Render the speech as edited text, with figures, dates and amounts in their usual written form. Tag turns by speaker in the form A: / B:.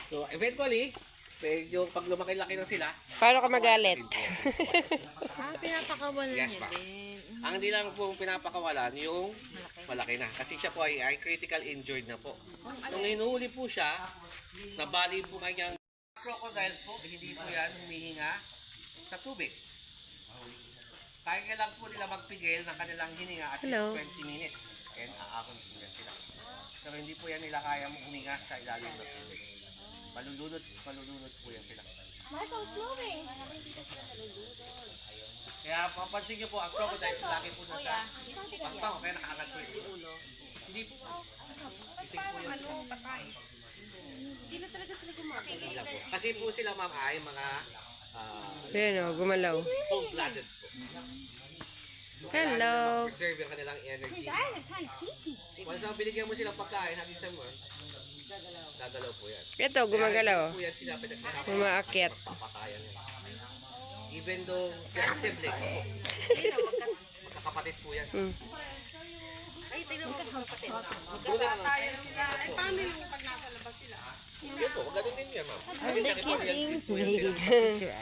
A: So, eventually, medyo pag lumaki-laki na sila,
B: Paano ka magalit?
C: Pinapakawalan
A: yes
C: niya
A: pa.
C: din.
A: Ang hindi lang po pinapakawalan yung malaki na. Kasi siya po ay critical injured na po. Nung hinuhuli po siya, nabali po kanyang crocodiles po, hindi po yan humihinga sa tubig. Kaya lang po nila magpigil ng kanilang hininga at
B: Hello.
A: least 20 minutes. And aakon po yan sila. Pero hindi po yan nila kaya huminga sa ilalim ng tubig. Malulunod po yan sila.
C: Michael, flowing.
A: Kaya papansin niyo po, ang crocodile, laki po na sa pangpang, kaya nakaangat po yung ulo. Hindi po. Isig po yan.
C: Hindi na talaga sila gumagalaw.
A: Wala po. Kasi po sila ma'am ay mga
B: Ayan o, gumalaw.
A: cold-blooded po.
B: Hello.
A: Preserve yung kanilang energy. Once na binigyan mo silang pagkain, hanggang sa mo, gagalaw po yan.
B: Ito, gumagalaw.
A: Kaya po yan sila pinaghihirapan.
B: Umaakyat.
A: Papatayan yan. Even though they're siblings po. Magkakapatid po yan.
C: Ay, tignan mo kapatid.
A: Magkasatayan sila. Paano yung pag nasa labas sila? Yan po, ganun din yan ma'am. Kasi nakipag-yan po yan sila.